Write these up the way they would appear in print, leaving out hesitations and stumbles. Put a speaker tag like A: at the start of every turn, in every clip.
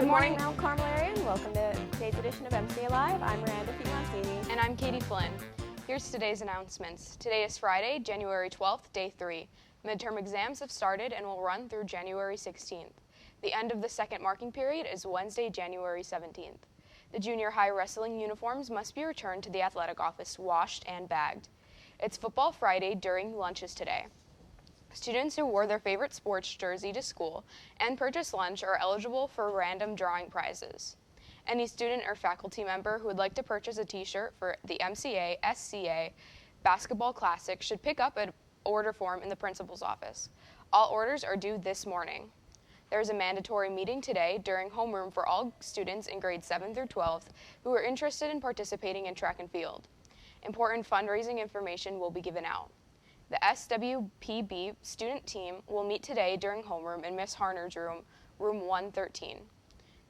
A: Good morning, Mount Carmel area, and welcome to today's edition of MCA Live. I'm Miranda Fiamontini.
B: And I'm Katie Flynn. Here's today's announcements. Today is Friday, January 12th, day 3. Midterm exams have started and will run through January 16th. The end of the second marking period is Wednesday, January 17th. The junior high wrestling uniforms must be returned to the athletic office washed and bagged. It's Football Friday during lunches today. Students who wore their favorite sports jersey to school and purchased lunch are eligible for random drawing prizes. Any student or faculty member who would like to purchase a t-shirt for the MCA SCA Basketball Classic should pick up an order form in the principal's office. All orders are due this morning. There is a mandatory meeting today during homeroom for all students in grades 7 through 12 who are interested in participating in track and field. Important fundraising information will be given out. The SWPB student team will meet today during homeroom in Miss Harner's room, room 113.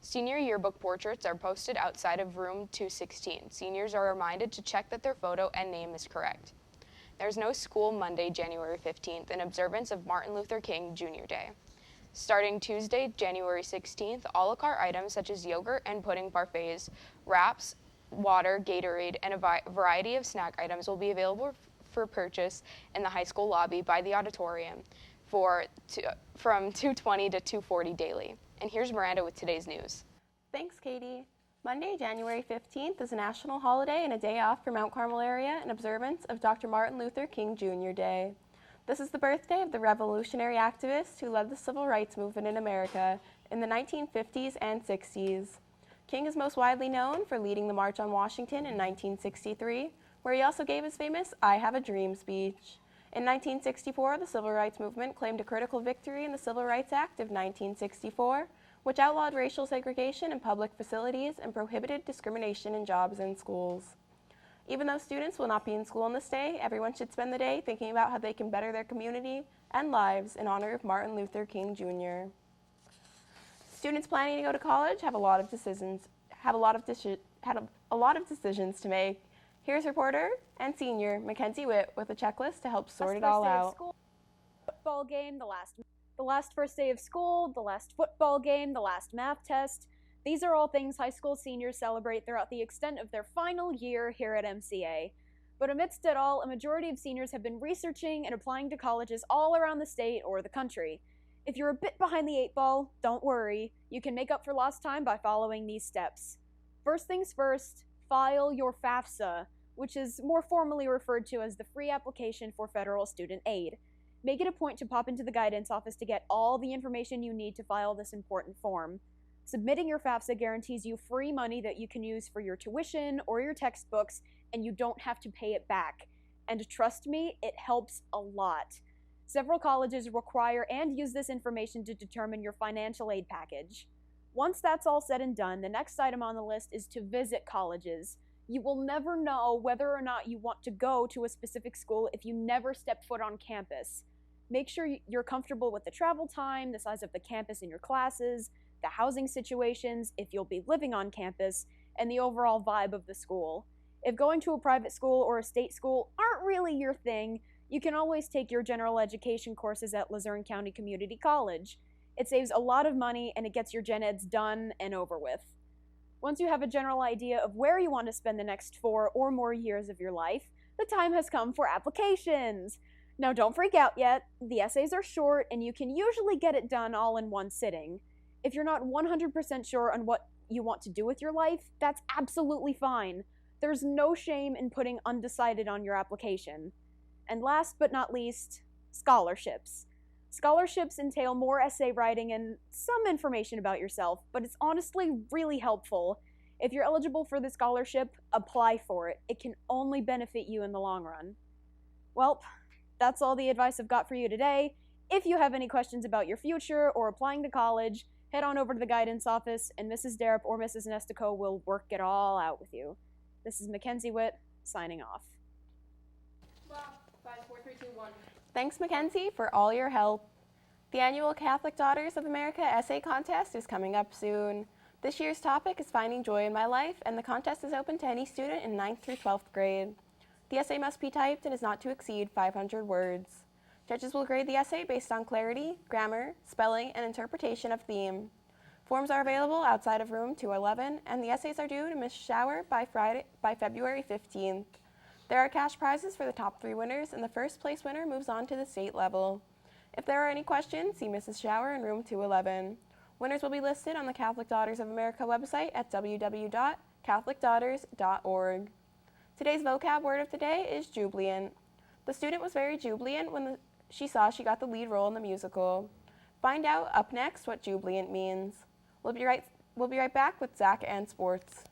B: Senior yearbook portraits are posted outside of room 216. Seniors are reminded to check that their photo and name is correct. There's no school Monday, January 15th, in observance of Martin Luther King Jr. Day. Starting Tuesday, January 16th, a la carte items such as yogurt and pudding parfaits, wraps, water, Gatorade, and a variety of snack items will be available for purchase in the high school lobby by the auditorium from 2:20 to 2:40 daily. And here's Miranda with today's news.
A: Thanks, Katie. Monday, January 15th is a national holiday and a day off for Mount Carmel area in observance of Dr. Martin Luther King Jr. Day. This is the birthday of the revolutionary activist who led the civil rights movement in America in the 1950s and 60s. King is most widely known for leading the March on Washington in 1963, where he also gave his famous I Have a Dream speech. In 1964, the civil rights movement claimed a critical victory in the Civil Rights Act of 1964, which outlawed racial segregation in public facilities and prohibited discrimination in jobs and schools. Even though students will not be in school on this day, everyone should spend the day thinking about how they can better their community and lives in honor of Martin Luther King Jr. Students planning to go to college have a lot of decisions to make. Here's reporter and senior Mackenzie Witt with a checklist to help sort it all out.
C: Football game, the last first day of school, the last football game, the last math test. These are all things high school seniors celebrate throughout the extent of their final year here at MCA. But amidst it all, a majority of seniors have been researching and applying to colleges all around the state or the country. If you're a bit behind the 8 ball, don't worry. You can make up for lost time by following these steps. First things first, file your FAFSA, which is more formally referred to as the Free Application for Federal Student Aid. Make it a point to pop into the guidance office to get all the information you need to file this important form. Submitting your FAFSA guarantees you free money that you can use for your tuition or your textbooks, and you don't have to pay it back. And trust me, it helps a lot. Several colleges require and use this information to determine your financial aid package. Once that's all said and done, the next item on the list is to visit colleges. You will never know whether or not you want to go to a specific school if you never step foot on campus. Make sure you're comfortable with the travel time, the size of the campus in your classes, the housing situations, if you'll be living on campus, and the overall vibe of the school. If going to a private school or a state school aren't really your thing, you can always take your general education courses at Luzerne County Community College. It saves a lot of money and it gets your gen eds done and over with. Once you have a general idea of where you want to spend the next 4 or more years of your life, the time has come for applications. Now don't freak out yet. The essays are short and you can usually get it done all in one sitting. If you're not 100% sure on what you want to do with your life, that's absolutely fine. There's no shame in putting undecided on your application. And last but not least, scholarships. Scholarships entail more essay writing and some information about yourself, but it's honestly really helpful. If you're eligible for the scholarship, apply for it. It can only benefit you in the long run. Well, that's all the advice I've got for you today. If you have any questions about your future or applying to college, head on over to the guidance office and Mrs. Darup or Mrs. Nestico will work it all out with you. This is Mackenzie Witt, signing off.
A: 5, 4, 3, 2, 1. Thanks, Mackenzie, for all your help. The annual Catholic Daughters of America essay contest is coming up soon. This year's topic is Finding Joy in My Life, and the contest is open to any student in 9th through 12th grade. The essay must be typed and is not to exceed 500 words. Judges will grade the essay based on clarity, grammar, spelling, and interpretation of theme. Forms are available outside of room 211, and the essays are due to Ms. Schauer by February 15th. There are cash prizes for the top 3 winners, and the first place winner moves on to the state level. If there are any questions, see Mrs. Schauer in room 211. Winners will be listed on the Catholic Daughters of America website at www.catholicdaughters.org. Today's vocab word of the day is jubilant. The student was very jubilant when she saw she got the lead role in the musical. Find out up next what jubilant means. We'll be right back with Zach and sports.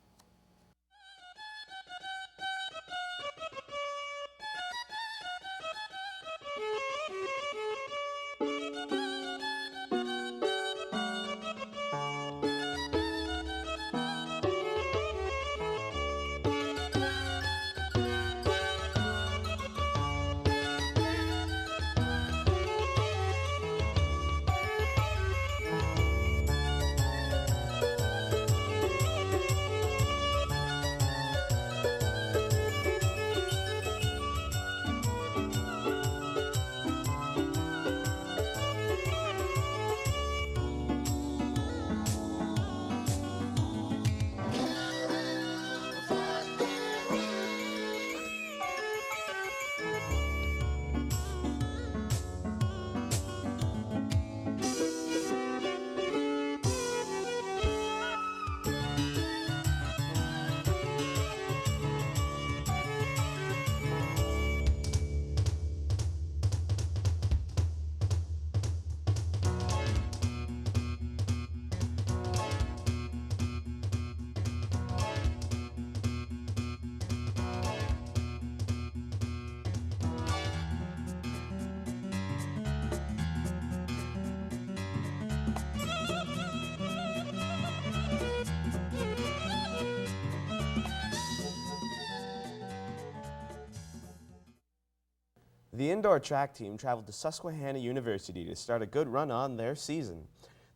D: The indoor track team traveled to Susquehanna University to start a good run on their season.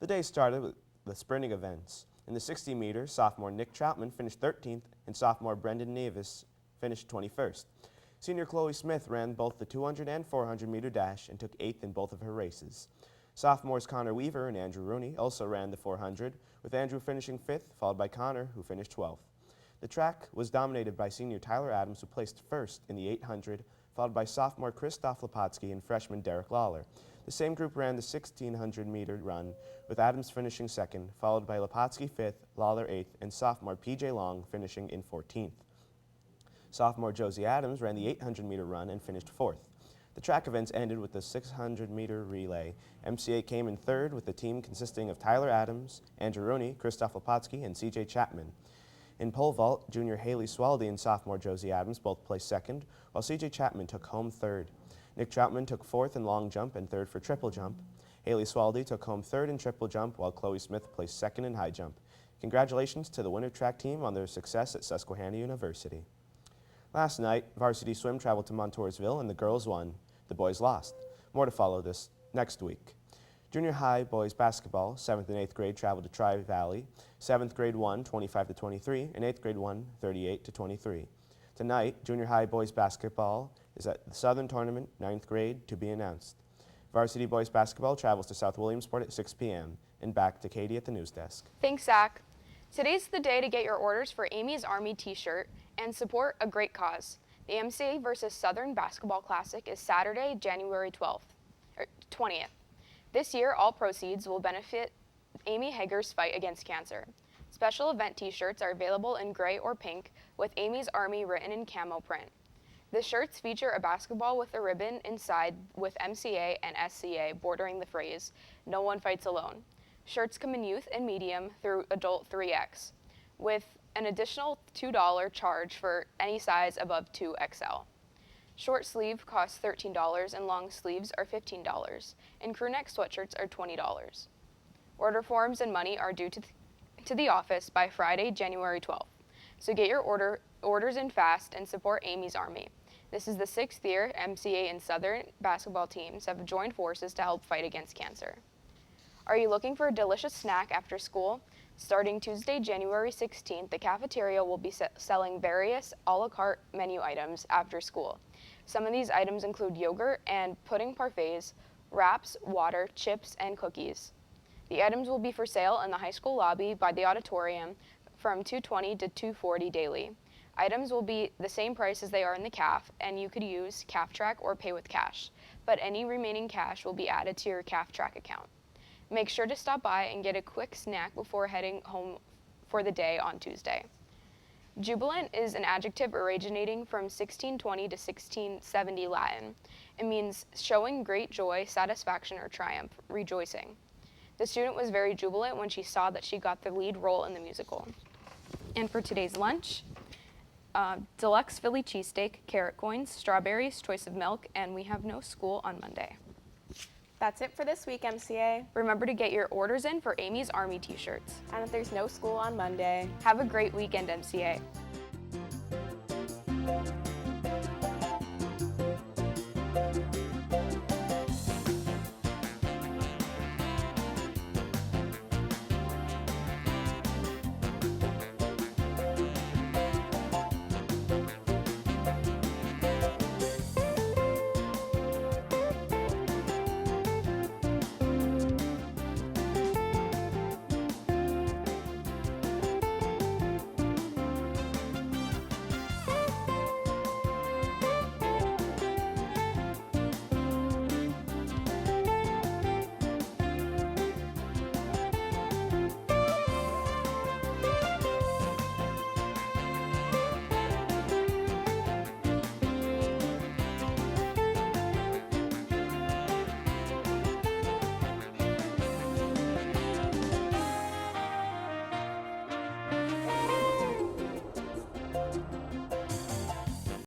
D: The day started with the sprinting events. In the 60-meter, sophomore Nick Troutman finished 13th and sophomore Brendan Navis finished 21st. Senior Chloe Smith ran both the 200 and 400-meter dash and took 8th in both of her races. Sophomores Connor Weaver and Andrew Rooney also ran the 400, with Andrew finishing 5th, followed by Connor, who finished 12th. The track was dominated by senior Tyler Adams, who placed 1st in the 800, followed by sophomore Christoph Lepotsky and freshman Derek Lawler. The same group ran the 1,600-meter run, with Adams finishing 2nd, followed by Lepotsky 5th, Lawler 8th, and sophomore P.J. Long finishing in 14th. Sophomore Josie Adams ran the 800-meter run and finished 4th. The track events ended with the 600-meter relay. MCA came in 3rd with the team consisting of Tyler Adams, Andrew Rooney, Christoph Lepotsky, and C.J. Chapman. In pole vault, junior Haley Swaldy and sophomore Josie Adams both placed 2nd, while C.J. Chapman took home 3rd. Nick Troutman took 4th in long jump and 3rd for triple jump. Haley Swaldy took home 3rd in triple jump, while Chloe Smith placed 2nd in high jump. Congratulations to the winter track team on their success at Susquehanna University. Last night, varsity swim traveled to Montoursville and the girls won. The boys lost. More to follow this next week. Junior high boys basketball, 7th and 8th grade traveled to Tri-Valley. 7th grade won 25-23 and 8th grade won 38-23. Tonight, junior high boys basketball is at the Southern Tournament, 9th grade, to be announced. Varsity boys basketball travels to South Williamsport at 6 p.m. and back to Katie at the news desk.
B: Thanks, Zach. Today's the day to get your orders for Amy's Army t-shirt and support a great cause. The MCA versus Southern Basketball Classic is Saturday, January 20th. This year, all proceeds will benefit Amy Hager's fight against cancer. Special event t-shirts are available in gray or pink with Amy's Army written in camo print. The shirts feature a basketball with a ribbon inside with MCA and SCA bordering the phrase, "No one fights alone." Shirts come in youth and medium through adult 3X, with an additional $2 charge for any size above 2XL. Short sleeve costs $13 and long sleeves are $15, and crew neck sweatshirts are $20. Order forms and money are due to the office by Friday, January 12th. So get your orders in fast and support Amy's Army. This is the 6th year MCA and Southern basketball teams have joined forces to help fight against cancer. Are you looking for a delicious snack after school? Starting Tuesday, January 16th, the cafeteria will be selling various a la carte menu items after school. Some of these items include yogurt and pudding parfaits, wraps, water, chips, and cookies. The items will be for sale in the high school lobby by the auditorium from $2.20 to $2.40 daily. Items will be the same price as they are in the CAF, and you could use CAF Track or pay with cash, but any remaining cash will be added to your CAF Track account. Make sure to stop by and get a quick snack before heading home for the day on Tuesday. Jubilant is an adjective originating from 1620 to 1670 Latin. It means showing great joy, satisfaction, or triumph, rejoicing. The student was very jubilant when she saw that she got the lead role in the musical. And for today's lunch, deluxe Philly cheesesteak, carrot coins, strawberries, choice of milk, and we have no school on Monday.
A: That's it for this week, MCA.
B: Remember to get your orders in for Amy's Army t-shirts.
A: And if there's no school on Monday.
B: Have a great weekend, MCA.